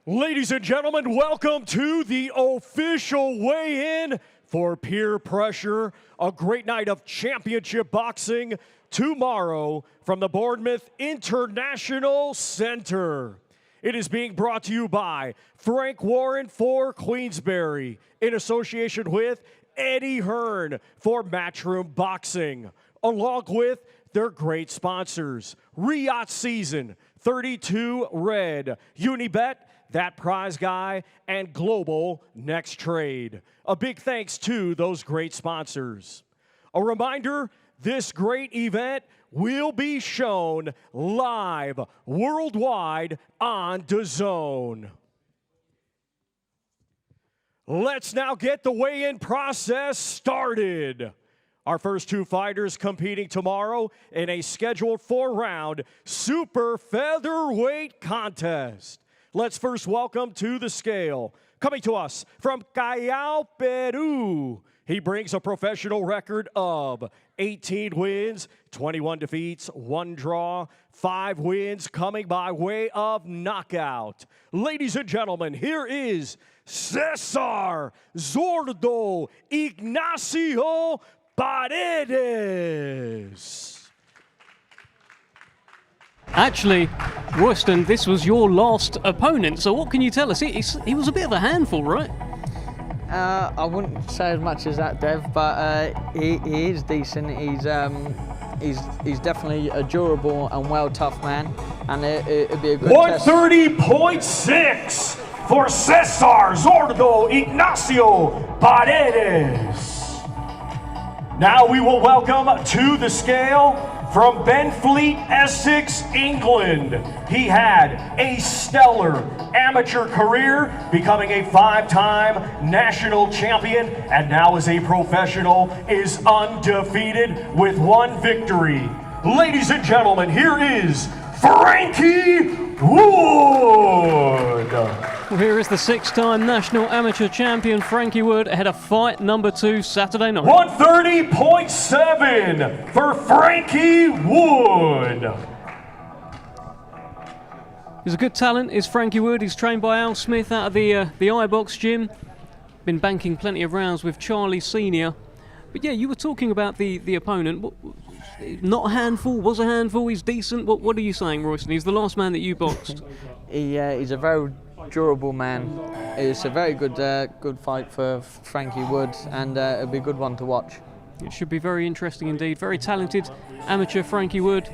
Ladies and gentlemen, welcome to the official weigh-in for Peer Pressure, a great night of championship boxing tomorrow from the Bournemouth International Center. It is being brought to you by Frank Warren for Queensberry, in association with Eddie Hearn for Matchroom Boxing, along with their great sponsors, Riot Season, 32 Red, Unibet, That Prize Guy, and Global Next Trade. A big thanks to those great sponsors. A reminder, this great event will be shown live worldwide on DAZN. Let's now get the weigh-in process started. Our first two fighters competing tomorrow in a scheduled 4-round super featherweight contest. Let's first welcome to the scale, coming to us from Callao, Peru. He brings a professional record of 18 wins, 21 defeats, 1 draw, 5 wins coming by way of knockout. Ladies and gentlemen, here is Cesar Zordo Ignasio Paredes. Actually, Royston, this was your last opponent, so what can you tell us? He was a bit of a handful, right? I wouldn't say as much as that, Dev, but he is decent. He's definitely a durable and tough man, and it'd be a good 130.6 for Cesar Zordo Ignacio Paredes. Now we will welcome to the scale from Benfleet, Essex, England. He had a stellar amateur career, becoming a 5-time national champion, and now as a professional is undefeated with 1 victory. Ladies and gentlemen, here is Frankie Wood. Well, here is the 6-time national amateur champion Frankie Wood ahead of fight number 2 Saturday night. 130.7 for Frankie Wood. He's a good talent, is Frankie Wood. He's trained by Al Smith out of the iBox gym. Been banking plenty of rounds with Charlie Senior. But yeah, you were talking about the opponent. Not a handful, was a handful, he's decent. What are you saying, Royston? He's the last man that you boxed. He's a very durable man. It's a very good fight for Frankie Wood, and it'll be a good one to watch. It should be very interesting indeed. Very talented amateur Frankie Wood.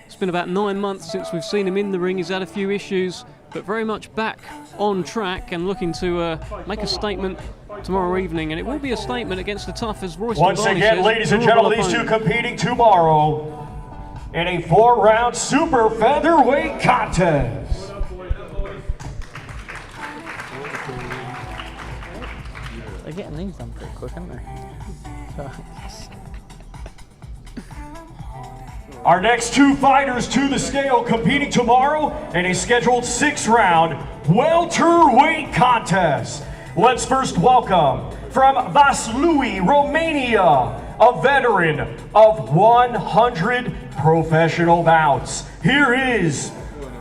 It's been about 9 months since we've seen him in the ring. He's had a few issues, but very much back on track and looking to make a statement tomorrow evening. And it will be a statement against the tough, as Royston Once Barney again, says, ladies and gentlemen, these two competing tomorrow in a 4-round super featherweight contest. They're getting these done pretty quick, aren't they? Our next two fighters to the scale competing tomorrow in a scheduled 6-round welterweight contest. Let's first welcome from Vaslui, Romania, a veteran of 100 professional bouts. Here is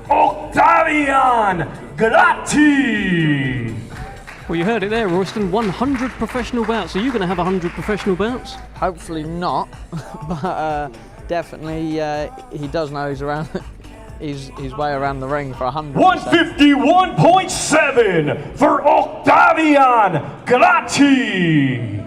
Octavian Grati. Well, you heard it there, Royston. 100 professional bouts. Are you going to have 100 professional bouts? Hopefully not, but definitely he does know he's around his way around the ring for 100. 151.7 for Octavian Grati.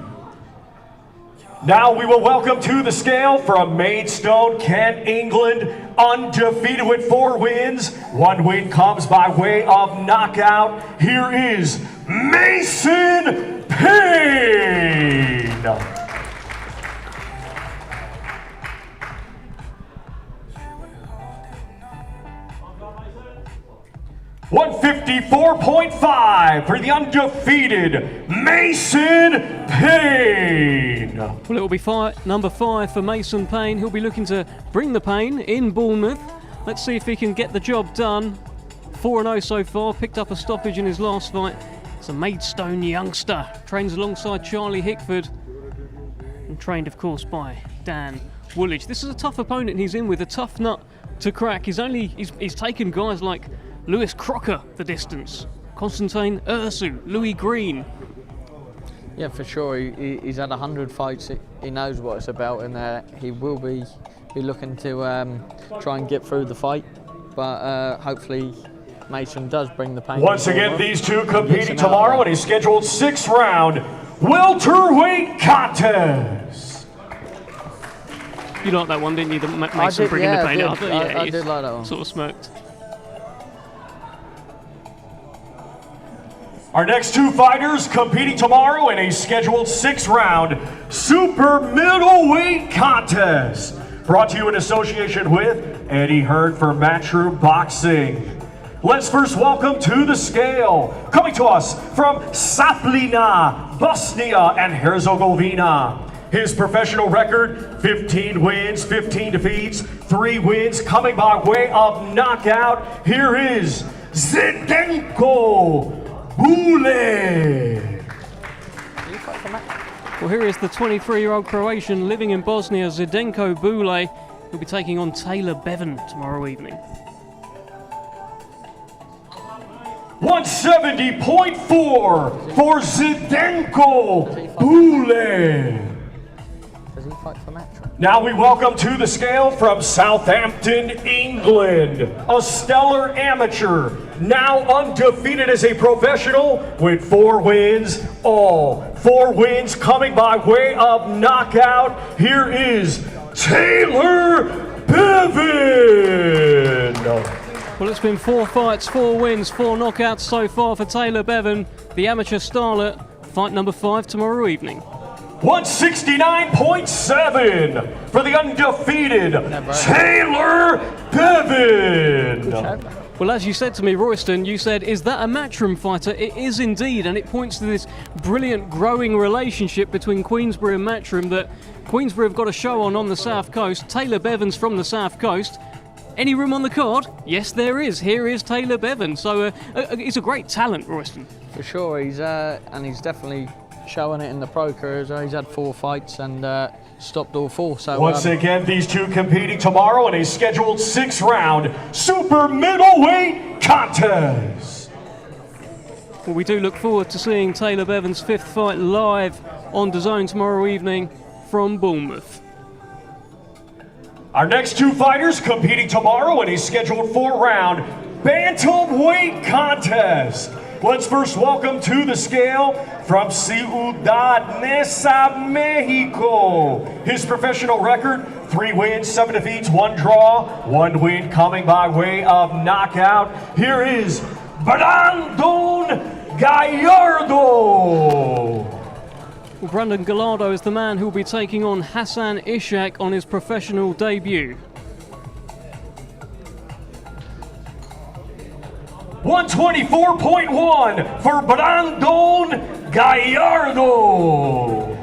Now we will welcome to the scale from Maidstone, Kent, England, undefeated with 4 wins. 1 win comes by way of knockout. Here is Mason Payne. 154.5 for the undefeated Mason Payne. Well, it will be fight number 5 for Mason Payne. He'll be looking to bring the pain in Bournemouth. Let's see if he can get the job done. 4-0 so far, picked up a stoppage in his last fight. It's a Maidstone youngster, trains alongside Charlie Hickford, and trained, of course, by Dan Woolwich. This is a tough opponent he's in with, a tough nut to crack. He's taken guys like Lewis Crocker the distance. Constantine Ursu, Louis Green. Yeah, for sure. He's had 100 fights. He knows what it's about, and he will be looking to try and get through the fight. But hopefully Mason does bring the pain. Once again, these two competing tomorrow in a scheduled 6-round welterweight contest. You liked that one, didn't you? The Mason bringing the pain out. I did like that one. Sort of smirked. Our next two fighters competing tomorrow in a scheduled 6-round super middleweight contest. Brought to you in association with Eddie Hearn for Matchroom Boxing. Let's first welcome to the scale, coming to us from Sapljina, Bosnia and Herzegovina. His professional record, 15 wins, 15 defeats, 3 wins coming by way of knockout. Here is Zedeno Boule. Well, here is the 23-year-old Croatian living in Bosnia, Zedeno Boule. He'll be taking on Taylor Beavenon tomorrow evening. 170.4 for Zedeno Boule. Does he fight for Matchroom? Now we welcome to the scale from Southampton, England, a stellar amateur, now undefeated as a professional with 4 wins, all 4 wins coming by way of knockout. Here is Taylor Beavenon. Well, it's been 4 fights, 4 wins, 4 knockouts so far for Taylor Beavenon, the amateur starlet. Fight number 5 tomorrow evening. 169.7 for the undefeated Taylor Beavenon. Well, as you said to me, Royston, you said, is that a Matchroom fighter? It is indeed, and it points to this brilliant growing relationship between Queensberry and Matchroom that Queensberry have got a show on the South Coast. Taylor Beaven's from the South Coast. Any room on the card? Yes, there is. Here is Taylor Beavenon. So he's a great talent, Royston. For sure, he's definitely showing it in the pro career as well. He's had 4 fights and stopped all 4. So once again, these two competing tomorrow in a scheduled 6-round super middleweight contest. Well, we do look forward to seeing Taylor Beaven's 5th fight live on DAZN tomorrow evening from Bournemouth. Our next two fighters competing tomorrow in a scheduled 4-round bantamweight contest. Let's first welcome to the scale from Ciudad Neza, Mexico. His professional record, 3 wins, 7 defeats, 1 draw, 1 win coming by way of knockout. Here is Brandon Gallardo. Well, Brandon Gallardo is the man who will be taking on Hassan Ishach on his professional debut. 124.1 for Brandon Gallardo.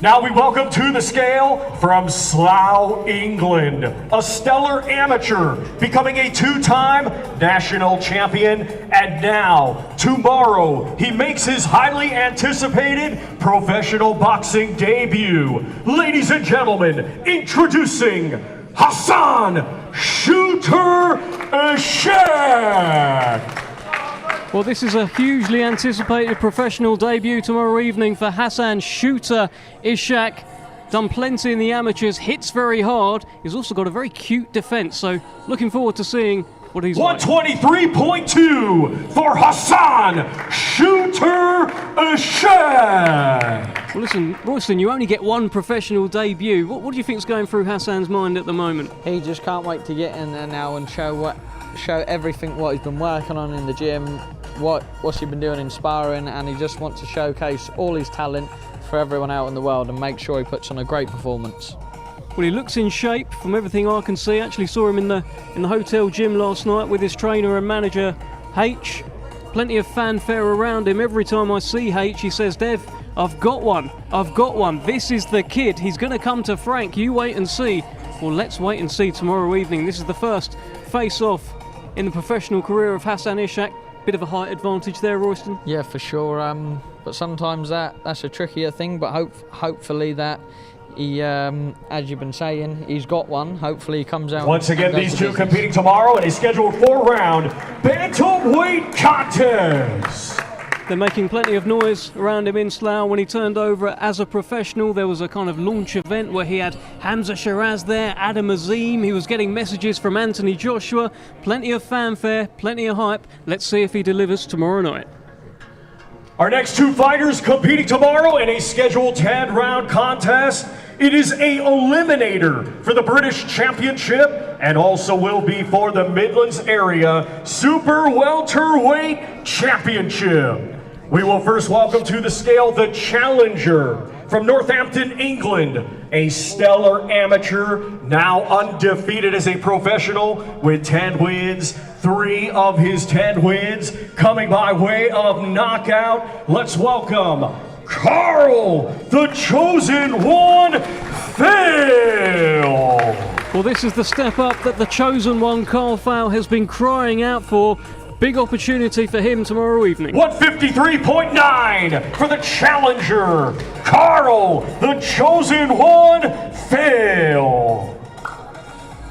Now we welcome to the scale from Slough, England, a stellar amateur, becoming a 2-time national champion, and now, tomorrow, he makes his highly anticipated professional boxing debut. Ladies and gentlemen, introducing Hassan Shooter Ishach. Well, this is a hugely anticipated professional debut tomorrow evening for Hassan Shooter Ishach. Done plenty in the amateurs, hits very hard. He's also got a very cute defence, so looking forward to seeing what he's 123.2 for Hassan Shooter Ishach. Well, listen, Royston, you only get 1 professional debut. What do you think's going through Hassan's mind at the moment? he just can't wait to get in there now and show everything what he's been working on in the gym, what's he been doing in sparring, and he just wants to showcase all his talent for everyone out in the world and make sure he puts on a great performance. Well, he looks in shape from everything I can see. Actually saw him in the hotel gym last night with his trainer and manager H. Plenty of fanfare around him. Every time I see H, he says, "Dev, I've got one. This is the kid. He's going to come to Frank. You wait and see." Well, let's wait and see tomorrow evening. This is the first face-off in the professional career of Hassan Ishach. Bit of a height advantage there, Royston. Yeah, for sure. But sometimes that's a trickier thing. But hopefully that He, as you've been saying, he's got one. Hopefully he comes out. Once again, these two competing tomorrow in a scheduled 4-round bantamweight contest. They're making plenty of noise around him in Slough. When he turned over as a professional, there was a kind of launch event where he had Hamza Shiraz there, Adam Azim. He was getting messages from Anthony Joshua. Plenty of fanfare, plenty of hype. Let's see if he delivers tomorrow night. Our next two fighters competing tomorrow in a scheduled 10-round contest. It is a eliminator for the British Championship and also will be for the Midlands Area Super Welterweight Championship. We will first welcome to the scale the challenger from Northampton, England, a stellar amateur, now undefeated as a professional with 10 wins, 3 of his 10 wins coming by way of knockout. Let's welcome Carl, the Chosen One, Fail. Well, this is the step up that the Chosen One, Carl Fail, has been crying out for. Big opportunity for him tomorrow evening. 153.9 for the challenger, Carl, the Chosen One, Fail.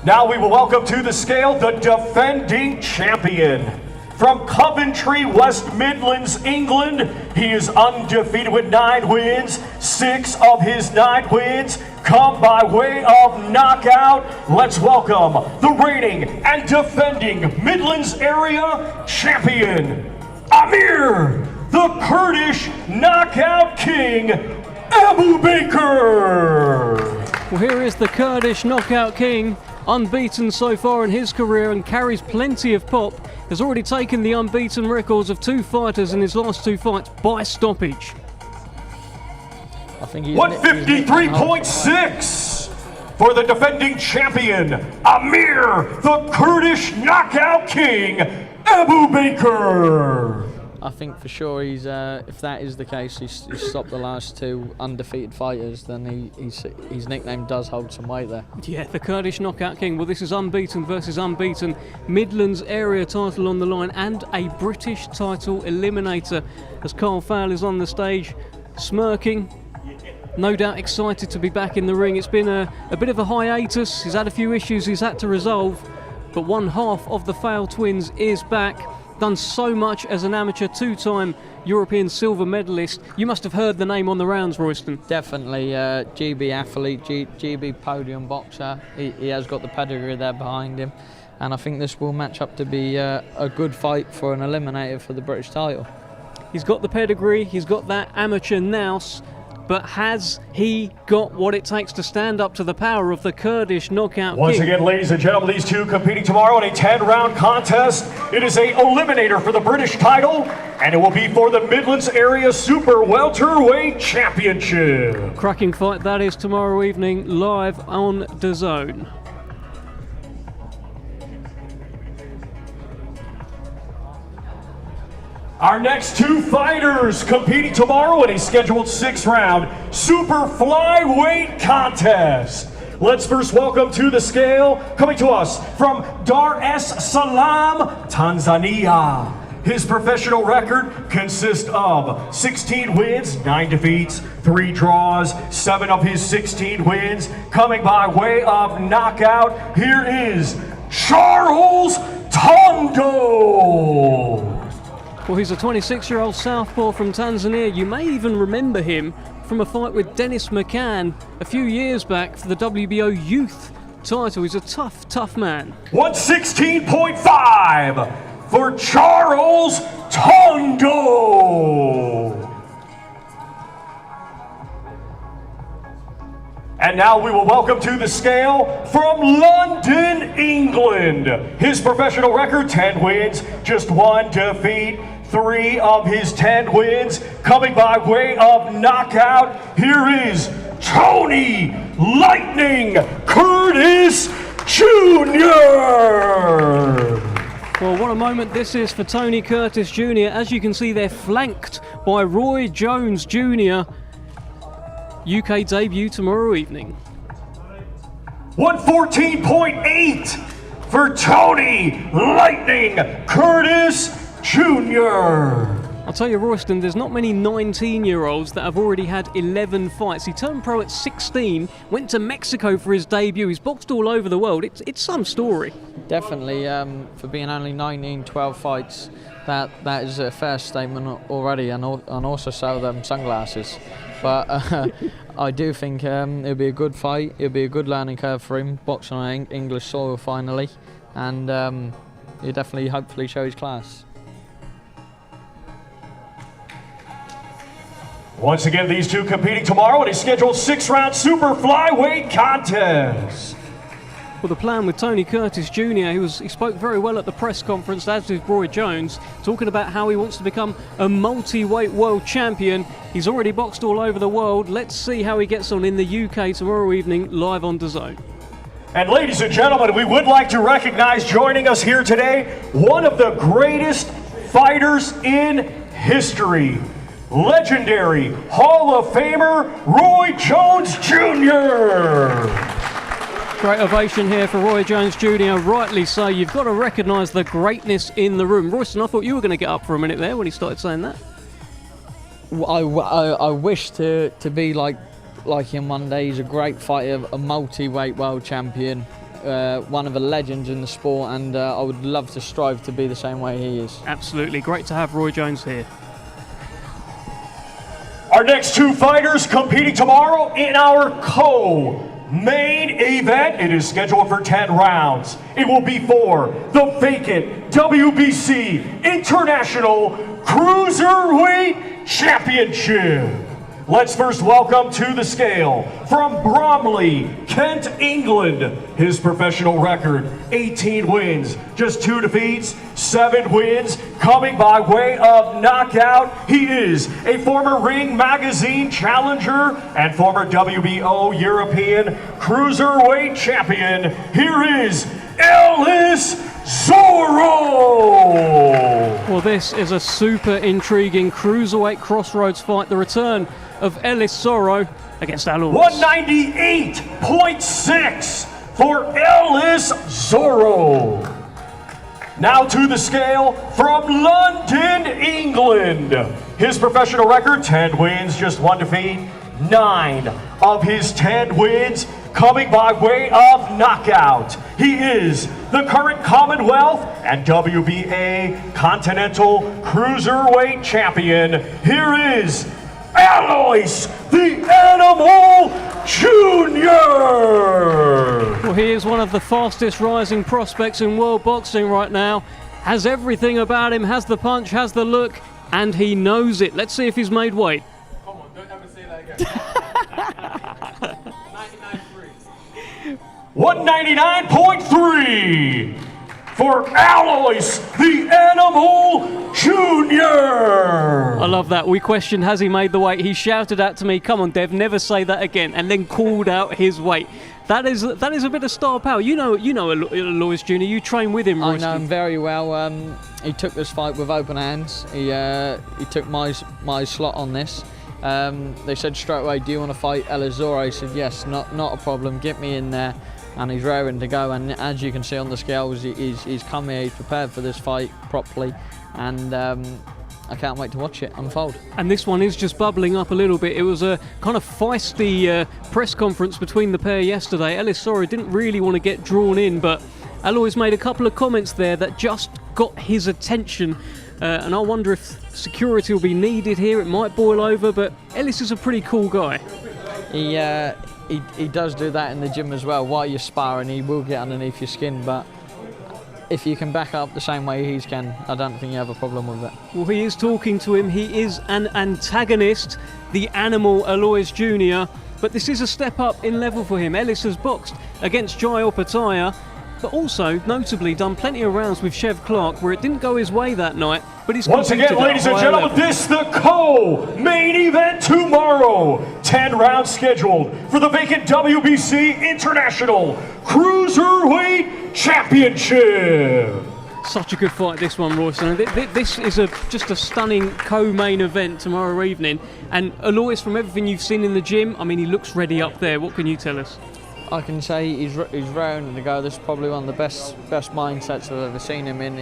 Now we will welcome to the scale the defending champion. From Coventry, West Midlands, England, he is undefeated with 9 wins. 6 of his 9 wins come by way of knockout. Let's welcome the reigning and defending Midlands Area Champion, Amir, the Kurdish Knockout King, Abu Baker. Well, here is the Kurdish Knockout King, unbeaten so far in his career and carries plenty of pop. Has already taken the unbeaten records of 2 fighters in his last 2 fights by stoppage. I think 153.6 for the defending champion, Amir, the Kurdish Knockout King, Abu Baker. I think for sure he's, if that is the case, he's stopped the last 2 undefeated fighters, then his nickname does hold some weight there. Yeah, the Kurdish Knockout King. Well, this is unbeaten versus unbeaten. Midlands area title on the line and a British title eliminator as Carl Fail is on the stage, smirking. No doubt excited to be back in the ring. It's been a bit of a hiatus. He's had a few issues he's had to resolve, but one half of the Fail twins is back. Done so much as an amateur, 2-time European silver medalist. You must have heard the name on the rounds, Royston. Definitely, GB athlete, GB podium boxer. He has got the pedigree there behind him, and I think this will match up to be a good fight for an eliminator for the British title. He's got the pedigree, he's got that amateur nous, but has he got what it takes to stand up to the power of the Kurdish Knockout Once King? again, ladies and gentlemen, these two competing tomorrow in a 10-round contest. It is a eliminator for the British title, and it will be for the Midlands Area Super Welterweight Championship. Cracking fight that is tomorrow evening, live on DAZN. Our next two fighters competing tomorrow in a scheduled 6-round super flyweight contest. Let's first welcome to the scale, coming to us from Dar es Salaam, Tanzania. His professional record consists of 16 wins, 9 defeats, 3 draws, 7 of his 16 wins coming by way of knockout. Here is Charles Tongo. Well, he's a 26-year-old southpaw from Tanzania. You may even remember him from a fight with Dennis McCann a few years back for the WBO Youth title. He's a tough, tough man. 116.5 for Charles Tongo. And now we will welcome to the scale from London, England. His professional record, 10 wins, just 1 defeat, 3 of his 10 wins coming by way of knockout. Here is Tony Lightning Curtis Jr. Well, what a moment this is for Tony Curtis Jr. As you can see, they're flanked by Roy Jones Jr. UK debut tomorrow evening. 114.8 for Tony Lightning Curtis Jr. I'll tell you, Royston, there's not many 19-year-olds that have already had 11 fights. He turned pro at 16, went to Mexico for his debut. He's boxed all over the world. It's some story. Definitely, for being only 19, 12 fights, that is a fair statement already, and also sell them sunglasses. But I do think it'll be a good fight. It'll be a good learning curve for him, boxing on English soil finally, and he'll definitely, hopefully, show his class. Once again, these two competing tomorrow in a scheduled 6-round super flyweight contest. Well, the plan with Tony Curtis Jr., he spoke very well at the press conference, as did Roy Jones, talking about how he wants to become a multi-weight world champion. He's already boxed all over the world. Let's see how he gets on in the UK tomorrow evening, live on DAZN. And ladies and gentlemen, we would like to recognize joining us here today, one of the greatest fighters in history. Legendary Hall of Famer Roy Jones Jr. Great ovation here for Roy Jones Jr. Rightly so. You've got to recognise the greatness in the room. Royston, I thought you were going to get up for a minute there when he started saying that. I wish to be like him one day. He's a great fighter, a multi-weight world champion, one of the legends in the sport, and I would love to strive to be the same way he is. Absolutely. Great to have Roy Jones here. Our next two fighters competing tomorrow in our co-main event. It is scheduled for 10 rounds. It will be for the vacant WBC International Cruiserweight Championship. Let's first welcome to the scale, from Bromley, Kent, England, his professional record, 18 wins, just 2 defeats, 7 wins, coming by way of knockout. He is a former Ring Magazine challenger and former WBO European Cruiserweight champion. Here is Ellis Zoro! Well, this is a super intriguing cruiserweight crossroads fight. The return of Ellis Zoro against Alois. 198.6 for Ellis Zoro. Now to the scale, from London, England. His professional record, 10 wins, just 1 defeat. 9 of his 10 wins coming by way of knockout. He is the current Commonwealth and WBA Continental Cruiserweight champion. Here is Alois the Animal Jr. Well, he is one of the fastest rising prospects in world boxing right now. Has everything about him, has the punch, has the look, and he knows it. Let's see if he's made weight. Come on, don't ever say that again. 199.3 for Alois the Animal Jr. I love that. We questioned, has he made the weight? He shouted out to me, come on, Dev, never say that again, and then called out his weight. That is a bit of star power. You know Alois Jr. You train with him, I Royston. know him very well. He took this fight with open hands. He took my slot on this. They said straight away, do you want to fight Ellis Zoro? He said yes, not a problem, get me in there. And he's raring to go, and as you can see on the scales, he's come here, he's prepared for this fight properly, and I can't wait to watch it unfold. And this one is just bubbling up a little bit. It was a kind of feisty press conference between the pair yesterday. Ellis Zoro didn't really want to get drawn in, but Alois made a couple of comments there that just got his attention, and I wonder if security will be needed here. It might boil over, but Ellis is a pretty cool guy. He does do that in the gym as well. While you're sparring, he will get underneath your skin, but if you can back up the same way he can, I don't think you have a problem with it. Well, he is talking to him. He is an antagonist, the animal Alois Jr., but this is a step up in level for him. Ellis has boxed against Jai Opataya, but also, notably, done plenty of rounds with Chev Clark, where it didn't go his way that night, but he's once again, ladies and gentlemen, level. this the co-main event tomorrow. 10 rounds scheduled for the vacant WBC International Cruiserweight Championship. Such a good fight, this one, Royston. This is just a stunning co-main event tomorrow evening. And Alois, from everything you've seen in the gym, I mean, he looks ready up there. What can you tell us? I can say he's raring to go. This is probably one of the best mindsets I've ever seen him in.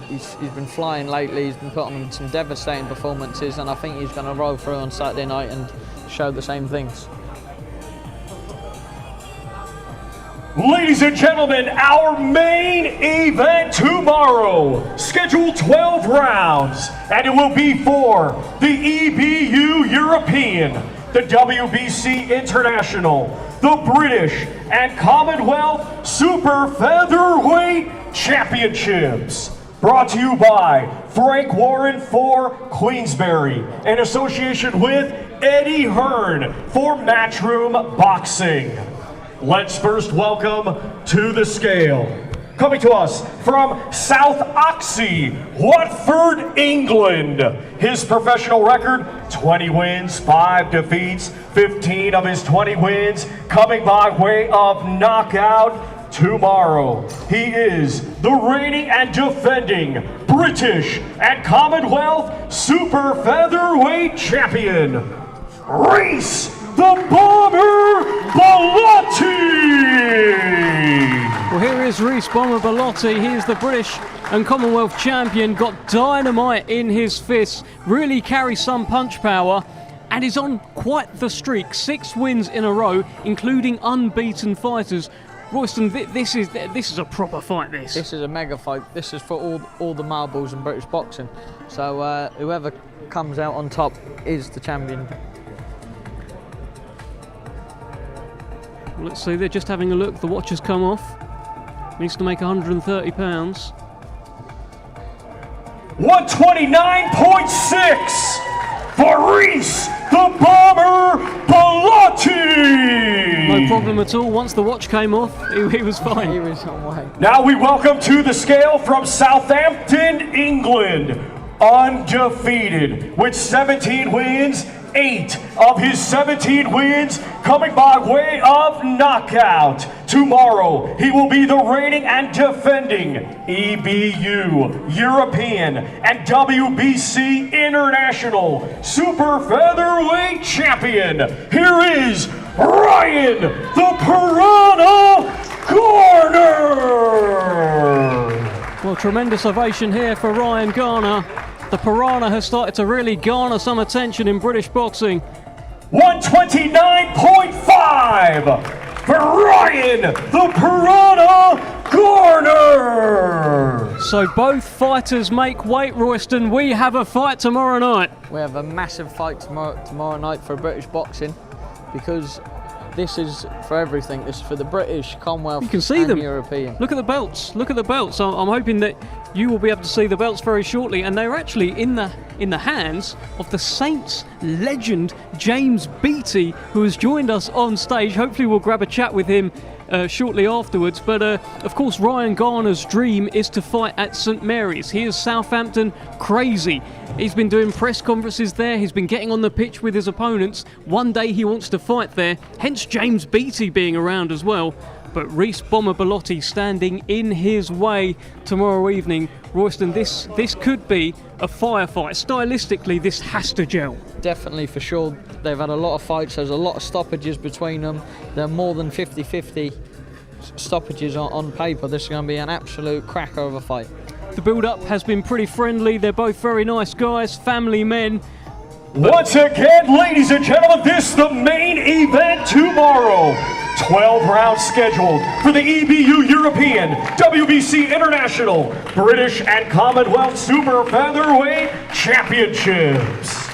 He's been flying lately. He's been putting on some devastating performances, and I think he's going to roll through on Saturday night and show the same things. Ladies and gentlemen, our main event tomorrow, scheduled 12 rounds, and it will be for the EBU European, the WBC International, the British and Commonwealth Super Featherweight Championships. Brought to you by Frank Warren for Queensberry, in association with Eddie Hearn for Matchroom Boxing. Let's first welcome to the scale, coming to us from South Oxy, Watford, England. His professional record, 20 wins, 5 defeats, 15 of his 20 wins coming by way of knockout tomorrow. He is the reigning and defending British and Commonwealth Super Featherweight Champion, Reece the Bomber Bellotti! Well, here is Reece Bomber Bellotti. He is the British and Commonwealth champion, got dynamite in his fists, really carries some punch power, and is on quite the streak. 6 wins in a row, including unbeaten fighters. Royston, this is a proper fight, this. This is a mega fight. This is for all the marbles in British boxing. So whoever comes out on top is the champion. Let's see, they're just having a look. The watch has come off. Needs to make £130. 129.6 for Reece the Bomber Bellotti! No problem at all. Once the watch came off, he was fine. He was on way. Now we welcome to the scale from Southampton, England, undefeated with 17 wins, 8 of his 17 wins coming by way of knockout. Tomorrow, he will be the reigning and defending EBU, European, and WBC International Super Featherweight Champion. Here is Ryan the Piranha Garner! Well, tremendous ovation here for Ryan Garner. The Piranha has started to really garner some attention in British boxing. 129.5 for Ryan the Piranha Garner! So both fighters make weight, Royston. We have a fight tomorrow night. We have a massive fight tomorrow night for British boxing, because this is for everything. This is for the British, Commonwealth, You can see and them. European. Look at the belts. Look at the belts. I'm hoping that you will be able to see the belts very shortly, and they're actually in the hands of the Saints legend James Beattie, who has joined us on stage. Hopefully we'll grab a chat with him shortly afterwards. But of course, Ryan Garner's dream is to fight at St Mary's. He is Southampton crazy. He's been doing press conferences there. He's been getting on the pitch with his opponents. One day he wants to fight there, hence James Beattie being around as well. But Reece Bomber Bellotti standing in his way tomorrow evening. Royston, this could be a firefight. Stylistically, this has to gel. Definitely, for sure. They've had a lot of fights. There's a lot of stoppages between them. They're more than 50-50 stoppages on paper. This is going to be an absolute cracker of a fight. The build-up has been pretty friendly. They're both very nice guys, family men. Once again, ladies and gentlemen, this is the main event tomorrow. 12 rounds scheduled for the EBU European, WBC International, British and Commonwealth Super Featherweight Championships.